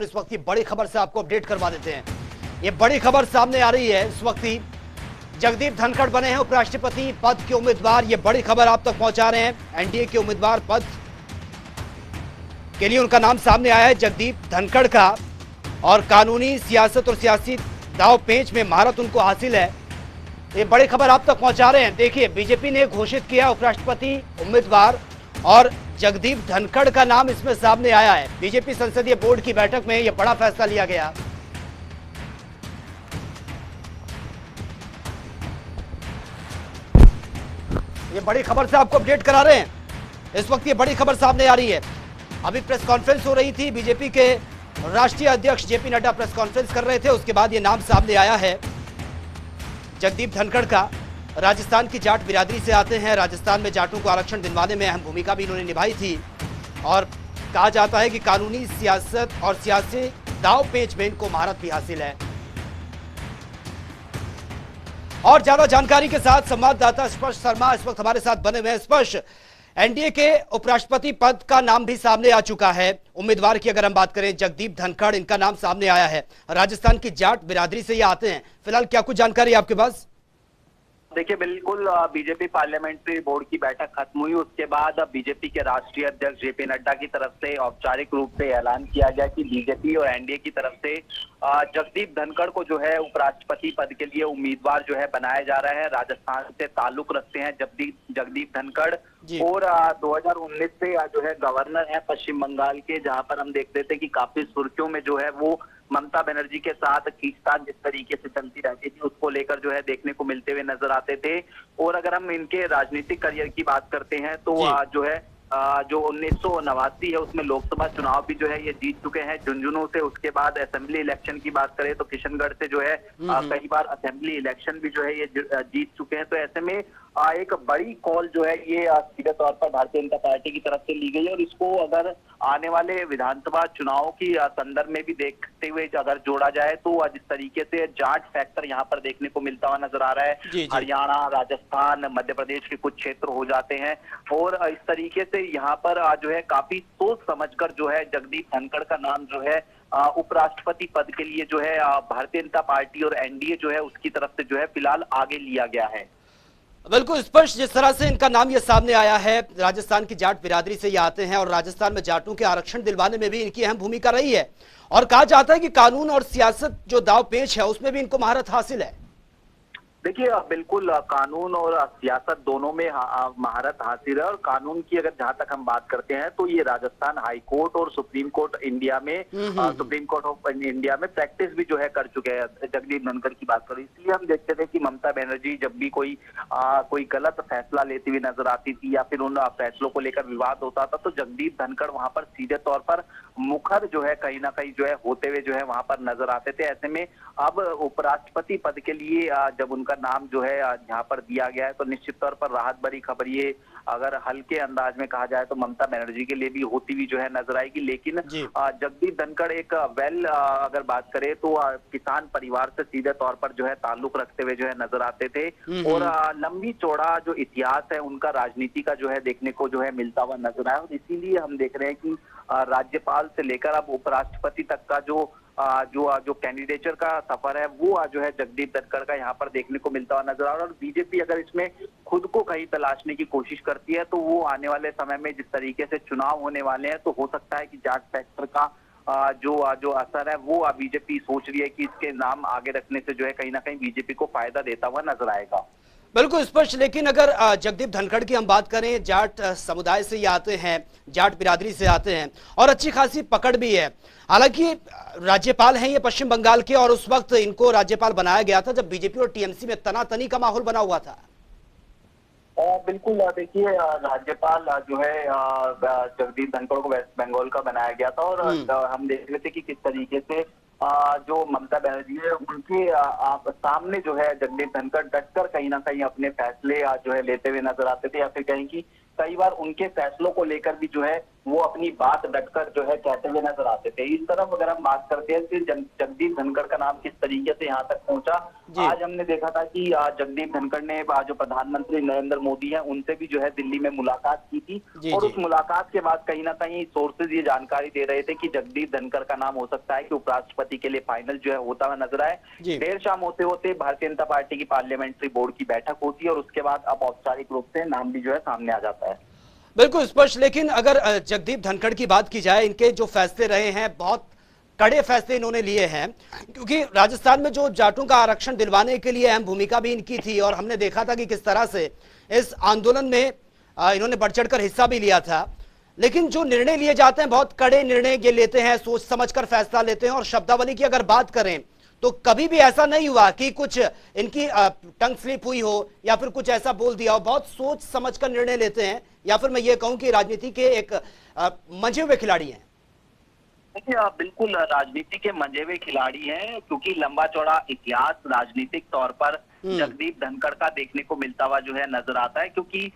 इस वक्त की बड़ी खबर से आपको अपडेट करवा देते हैं। ये बड़ी खबर सामने आ रही है। इस वक्त ही जगदीप धनखड़ बने हैं उपराष्ट्रपति पद के उम्मीदवार। ये बड़ी खबर आप तक पहुंचा रहे हैं। एनडीए के उम्मीदवार पद के लिए उनका नाम सामने आया है, जगदीप धनखड़ का। और कानूनी सियासत और सियासी दाव पेंच में महारत उनको हासिल है। ये बड़ी खबर आप तक पहुंचा रहे हैं। देखिए, बीजेपी ने घोषित किया उपराष्ट्रपति उम्मीदवार और जगदीप धनखड़ का नाम इसमें सामने आया है। बीजेपी संसदीय बोर्ड की बैठक में यह बड़ा फैसला लिया गया। ये बड़ी खबर से आपको अपडेट करा रहे हैं। इस वक्त ये बड़ी खबर सामने आ रही है। अभी प्रेस कॉन्फ्रेंस हो रही थी, बीजेपी के राष्ट्रीय अध्यक्ष जेपी नड्डा प्रेस कॉन्फ्रेंस कर रहे थे। उसके बाद ये नाम सामने आया है जगदीप धनखड़ का। राजस्थान की जाट बिरादरी से आते हैं। राजस्थान में जाटों को आरक्षण दिलवाने में अहम भूमिका भी इन्होंने निभाई थी और कहा जाता है कि कानूनी सियासत और सियासी दाव पेच में इनको महारत भी हासिल है। और ज्यादा जानकारी के साथ संवाददाता स्पर्श शर्मा इस वक्त हमारे साथ बने हुए हैं। स्पर्श, एनडीए के उपराष्ट्रपति पद का नाम भी सामने आ चुका है। उम्मीदवार की अगर हम बात करें, जगदीप धनखड़, इनका नाम सामने आया है। राजस्थान की जाट बिरादरी से ये आते हैं। फिलहाल क्या कुछ जानकारी आपके पास? देखिए, बिल्कुल बीजेपी पार्लियामेंट्री बोर्ड की बैठक खत्म हुई। उसके बाद बीजेपी के राष्ट्रीय अध्यक्ष जेपी नड्डा की तरफ से औपचारिक रूप से ऐलान किया गया कि बीजेपी और एनडीए की तरफ से जगदीप धनखड़ को जो है उपराष्ट्रपति पद के लिए उम्मीदवार जो है बनाया जा रहा है। राजस्थान से ताल्लुक रखते हैं जगदीप धनखड़ और 2019 से जो है गवर्नर है पश्चिम बंगाल के, जहां पर हम देखते थे कि काफी सुर्खियों में जो है वो ममता बनर्जी के साथ खींचतान जिस तरीके से चलती रहती थी उसको लेकर जो है देखने को मिलते हुए नजर आते थे। और अगर हम इनके राजनीतिक करियर की बात करते हैं तो जो है जो 1989 है उसमें लोकसभा चुनाव भी जो है ये जीत चुके हैं झुंझुनू से। उसके बाद असेंबली इलेक्शन की बात करें तो किशनगढ़ से जो है कई बार असेंबली इलेक्शन भी जो है ये जीत चुके हैं। तो ऐसे में एक बड़ी कॉल जो है ये सीधे तौर पर भारतीय जनता पार्टी की तरफ से ली गई है। और इसको अगर आने वाले विधानसभा चुनाव की संदर्भ में भी देखते हुए अगर जोड़ा जाए तो जिस तरीके से जाट फैक्टर यहाँ पर देखने को मिलता हुआ नजर आ रहा है। हरियाणा, राजस्थान, मध्य प्रदेश के कुछ क्षेत्र हो जाते हैं और इस तरीके से यहाँ पर जो है काफी सोच समझकर जो है जगदीप धनखड़ का नाम जो है उपराष्ट्रपति पद के लिए जो है भारतीय जनता पार्टी और एनडीए जो है उसकी तरफ से जो है फिलहाल आगे लिया गया है। बिल्कुल स्पष्ट जिस तरह से इनका नाम ये सामने आया है, राजस्थान की जाट बिरादरी से ये आते हैं और राजस्थान में जाटों के आरक्षण दिलवाने में भी इनकी अहम भूमिका रही है। और कहा जाता है कि कानून और सियासत जो दाव पेच है उसमें भी इनको महारत हासिल है। देखिए, बिल्कुल कानून और सियासत दोनों में महारत हासिल है। और कानून की अगर जहां तक हम बात करते हैं तो ये राजस्थान हाई कोर्ट और सुप्रीम कोर्ट इंडिया में सुप्रीम कोर्ट ऑफ इंडिया में प्रैक्टिस भी जो है कर चुके हैं। जगदीप धनखड़ की बात करें, इसलिए हम देखते थे कि ममता बनर्जी जब भी कोई गलत फैसला लेती हुई नजर आती थी या फिर उन फैसलों को लेकर विवाद होता था तो जगदीप धनखड़ वहां पर सीधे तौर पर मुखर जो है कहीं ना कहीं जो है होते हुए जो है वहां पर नजर आते थे। ऐसे में अब उपराष्ट्रपति पद के लिए जब उनका नाम जो है यहाँ पर दिया गया है तो निश्चित तौर पर राहत भरी खबर ये अगर हल्के अंदाज में कहा जाए तो ममता बनर्जी के लिए भी होती हुई जो है नजर आएगी। लेकिन जगदीप धनखड़ एक अगर बात करें तो किसान परिवार से सीधे तौर पर जो है ताल्लुक रखते हुए जो है नजर आते थे और लंबी चौड़ा जो इतिहास है उनका राजनीति का जो है देखने को जो है मिलता हुआ नजर आया। और इसीलिए हम देख रहे हैं कि राज्यपाल से लेकर अब उपराष्ट्रपति तक का जो कैंडिडेचर का सफर है वो जो है जगदीप धनखड़ का यहाँ पर देखने को मिलता हुआ नजर आ रहा है। और बीजेपी अगर इसमें खुद को कहीं तलाशने की कोशिश करती है तो वो आने वाले समय में जिस तरीके से चुनाव होने वाले हैं तो हो सकता है कि जाट फैक्टर का जो असर है वो बीजेपी सोच रही है कि इसके नाम आगे रखने से जो है कहीं ना कहीं बीजेपी को फायदा देता हुआ नजर आएगा। बिल्कुल स्पष्ट। लेकिन अगर जगदीप धनखड़ की हम बात करें, जाट समुदाय से ये आते हैं, जाट बिरादरी से आते हैं और अच्छी खासी पकड़ भी है। हालांकि राज्यपाल हैं ये पश्चिम बंगाल के और उस वक्त इनको राज्यपाल बनाया गया था जब बीजेपी और टीएमसी में तनातनी का माहौल बना हुआ था। बिल्कुल, देखिए राज्यपाल जो है जगदीप धनखड़ को वेस्ट बंगाल का बनाया गया था और हम देख रहे थे कि किस तरीके से जो ममता बनर्जी है उनके सामने जो है जगदीप धनखड़ डटकर कहीं ना कहीं अपने फैसले जो है लेते हुए नजर आते थे या फिर कहीं कि कई बार उनके फैसलों को लेकर भी जो है वो अपनी बात डटकर जो है कहते हुए नजर आते थे। इस तरफ अगर हम बात करते हैं कि जगदीप धनखड़ का नाम किस तरीके से यहाँ तक पहुंचा, आज हमने देखा था कि जगदीप धनखड़ ने जो प्रधानमंत्री नरेंद्र मोदी है उनसे भी जो है दिल्ली में मुलाकात की थी और उस मुलाकात के बाद कहीं ना कहीं सोर्सेज ये जानकारी दे रहे थे कि जगदीप धनखड़ का नाम हो सकता है कि उपराष्ट्रपति के लिए फाइनल जो है होता हुआ नजर आए। देर शाम होते होते भारतीय जनता पार्टी की पार्लियामेंट्री बोर्ड की बैठक होती है और उसके बाद अब औपचारिक रूप से नाम भी जो है सामने आ जाता है। बिल्कुल स्पष्ट। लेकिन अगर जगदीप धनखड़ की बात की जाए, इनके जो फैसले रहे हैं बहुत कड़े फैसले इन्होंने लिए हैं, क्योंकि राजस्थान में जो जाटों का आरक्षण दिलवाने के लिए अहम भूमिका भी इनकी थी और हमने देखा था कि किस तरह से इस आंदोलन में इन्होंने बढ़ चढ़कर हिस्सा भी लिया था। लेकिन जो निर्णय लिए जाते हैं बहुत कड़े निर्णय ये लेते हैं, सोच समझकर फैसला लेते हैं। और शब्दावली की अगर बात करें तो कभी भी ऐसा नहीं हुआ कि कुछ इनकी टंग स्लिप हुई हो या फिर कुछ ऐसा बोल दिया हो। बहुत सोच समझकर निर्णय लेते हैं, या फिर मैं ये कहूं कि राजनीति के एक मंझे हुए खिलाड़ी हैं। देखिए बिल्कुल राजनीति के मंझे हुए खिलाड़ी हैं, क्योंकि लंबा चौड़ा इतिहास राजनीतिक तौर पर जगदीप धनखड़ का देखने को मिलता हुआ जो है नजर आता है। क्योंकि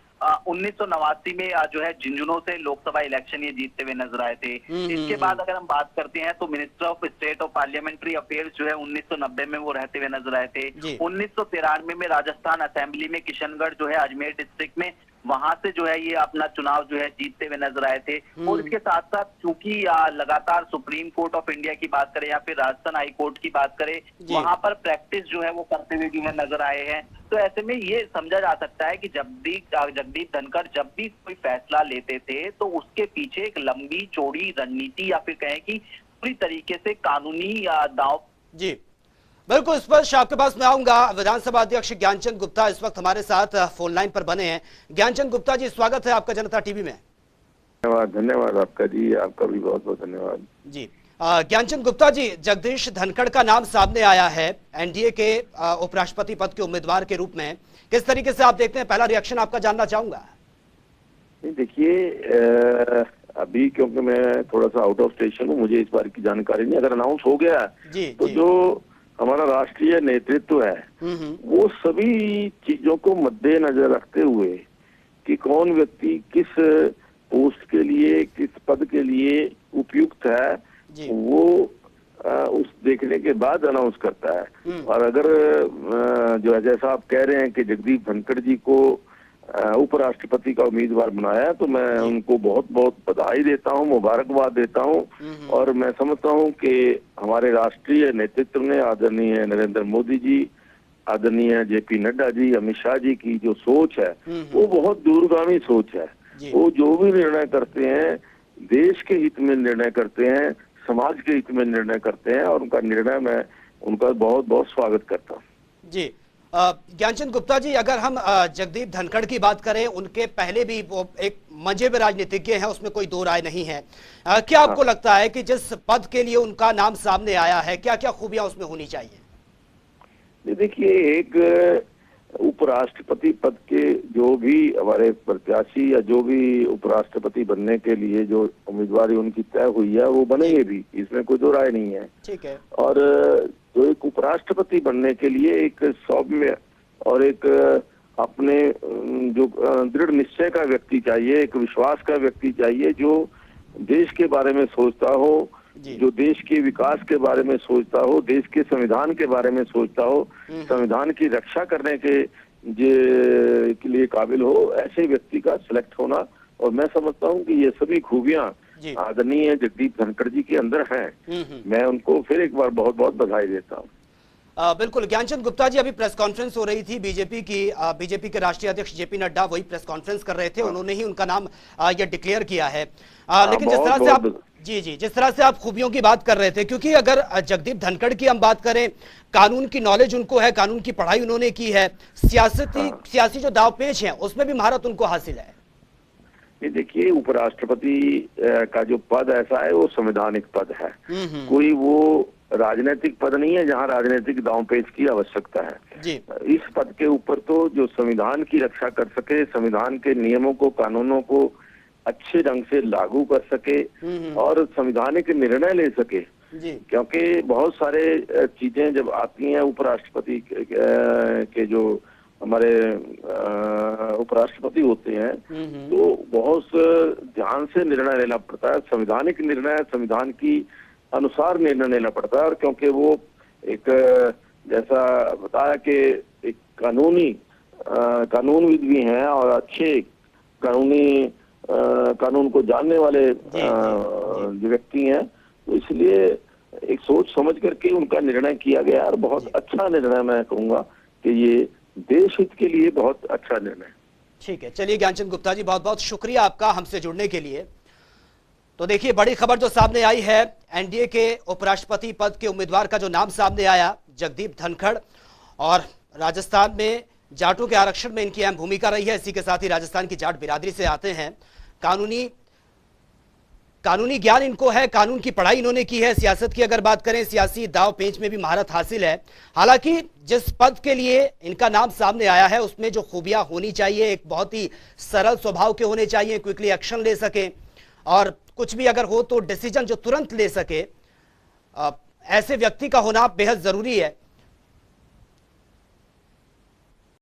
1989 में जो है झुंझुनू से लोकसभा इलेक्शन ये जीतते हुए नजर आए थे। इसके बाद अगर हम बात करते हैं तो minister of state of parliamentary affairs जो है 1990 में वो रहते हुए नजर आए थे। 1993 में राजस्थान असेंबली में किशनगढ़ जो है अजमेर डिस्ट्रिक्ट में, वहां से जो है ये अपना चुनाव जो है जीतते हुए नजर आए थे। और इसके साथ साथ चूंकि लगातार सुप्रीम कोर्ट ऑफ इंडिया की बात करें या फिर राजस्थान हाई कोर्ट की बात करें, वहां पर प्रैक्टिस जो है वो करते हुए जो है नजर आए हैं। तो ऐसे में ये समझा जा सकता है कि जगदीप धनखड़ जब भी कोई फैसला लेते थे तो उसके पीछे एक लंबी चौड़ी रणनीति या फिर कहें कि पूरी तरीके से कानूनी दांव। जी बिल्कुल स्पष्ट। आपके पास मैं आऊंगा। विधानसभा अध्यक्ष ज्ञानचंद गुप्ता इस वक्त हमारे साथ फोन लाइन पर बने हैं। ज्ञानचंद गुप्ता जी, स्वागत है आपका जनता टीवी में। धन्यवाद आपका जी, आपका भी बहुत बहुत धन्यवाद जी। ज्ञानचंद गुप्ता जी, जगदीश धनखड़ का नाम सामने आया है एनडीए के उपराष्ट्रपति पद के उम्मीदवार के रूप में। किस तरीके से आप देखते हैं? पहला रिएक्शन आपका जानना चाहूंगा। देखिए अभी क्योंकि मैं थोड़ा सा आउट ऑफ स्टेशन हूँ, मुझे इस बार की जानकारी नहीं। अगर अनाउंस हो गया तो जो हमारा राष्ट्रीय नेतृत्व है वो सभी चीजों को मद्देनजर रखते हुए कि कौन व्यक्ति किस पोस्ट के लिए, किस पद के लिए उपयुक्त है, वो उस देखने के बाद अनाउंस करता है। और अगर जो है जैसा आप कह रहे हैं कि जगदीप धनखड़ जी को उपराष्ट्रपति का उम्मीदवार बनाया, तो मैं उनको बहुत बहुत बधाई देता हूं, मुबारकबाद देता हूं। और मैं समझता हूं कि हमारे राष्ट्रीय नेतृत्व ने, आदरणीय नरेंद्र मोदी जी, आदरणीय जेपी नड्डा जी, अमित शाह जी की जो सोच है वो बहुत दूरगामी सोच है। वो जो भी निर्णय करते हैं देश के हित में निर्णय करते हैं, समाज के हित में निर्णय करते हैं, और उनका निर्णय मैं उनका बहुत बहुत स्वागत करता हूँ। जी ज्ञानचंद गुप्ता जी, अगर हम जगदीप धनखड़ की बात करें, उनके पहले भी वो एक मंझे में राजनीतिज्ञ हैं, उसमें कोई दो राय नहीं है। क्या आपको लगता है कि जिस पद के लिए उनका नाम सामने आया है, क्या क्या खूबियां उसमें होनी चाहिए? देखिए, एक उपराष्ट्रपति पद के जो भी हमारे प्रत्याशी या जो भी उपराष्ट्रपति बनने के लिए जो उम्मीदवारी उनकी तय हुई है वो बनेंगे भी, इसमें कोई दो राय नहीं है। ठीक है। और जो एक उपराष्ट्रपति बनने के लिए एक सौम्य और एक अपने जो दृढ़ निश्चय का व्यक्ति चाहिए, एक विश्वास का व्यक्ति चाहिए, जो देश के बारे में सोचता हो, जो देश के विकास के बारे में सोचता हो, देश के संविधान के बारे में सोचता हो, संविधान की रक्षा करने के लिए काबिल हो, ऐसे व्यक्ति का सिलेक्ट होना। और मैं समझता हूं कि ये सभी खूबियां आदरणीय जगदीप धनखड़ जी के अंदर हैं। मैं उनको फिर एक बार बहुत बहुत बधाई देता हूँ। बिल्कुल। ज्ञानचंद गुप्ता जी, अभी प्रेस कॉन्फ्रेंस हो रही थी बीजेपी के राष्ट्रीय अध्यक्ष जेपी नड्डा वही प्रेस कॉन्फ्रेंस कर रहे थे। उन्होंने ही उनका नाम ये डिक्लेयर किया है। लेकिन जिस तरह से आप जिस तरह से आप खूबियों की बात कर रहे थे, क्योंकि अगर जगदीप धनखड़ की हम बात करें, कानून की नॉलेज उनको है, कानून की पढ़ाई उन्होंने की है, सियासी जो दावपेच है उसमें भी महारत उनको हासिल है। ये देखिए, उपराष्ट्रपति का जो पद ऐसा है वो संवैधानिक पद है, कोई वो राजनीतिक पद नहीं है जहां राजनीतिक दांवपेच की आवश्यकता है। जी। इस पद के ऊपर तो जो संविधान की रक्षा कर सके, संविधान के नियमों को, कानूनों को अच्छे ढंग से लागू कर सके और संवैधानिक निर्णय ले सके। क्योंकि बहुत सारे चीजें जब आती हैं उपराष्ट्रपति के जो हमारे उपराष्ट्रपति होते हैं, तो बहुत ध्यान से निर्णय लेना पड़ता है। संवैधानिक निर्णय, संविधान की अनुसार निर्णय लेना पड़ता है। और क्योंकि वो एक जैसा बताया कि एक कानूनविद भी हैं और अच्छे कानून को जानने वाले व्यक्ति हैं, तो इसलिए एक सोच समझ करके उनका निर्णय किया गया और बहुत अच्छा निर्णय, मैं कहूंगा कि ये देश हित के लिए बहुत अच्छा निर्णय। ठीक है, चलिए ज्ञानचंद गुप्ता जी, बहुत बहुत शुक्रिया आपका हमसे जुड़ने के लिए। तो देखिए, बड़ी खबर जो सामने आई है, एनडीए के उपराष्ट्रपति पद के उम्मीदवार का जो नाम सामने आया, जगदीप धनखड़, और राजस्थान में जाटों के आरक्षण में इनकी अहम भूमिका रही है। इसी के साथ ही राजस्थान की जाट बिरादरी से आते हैं, कानूनी ज्ञान इनको है, कानून की पढ़ाई इन्होंने की है। सियासत की अगर बात करें, सियासी दाव पेंच में भी महारत हासिल है। हालांकि जिस पद के लिए इनका नाम सामने आया है, उसमें जो खूबियां होनी चाहिए, एक बहुत ही सरल स्वभाव के होने चाहिए, क्विकली एक्शन ले सके, और कुछ भी अगर हो तो डिसीजन जो तुरंत ले सके, ऐसे व्यक्ति का होना बेहद जरूरी है।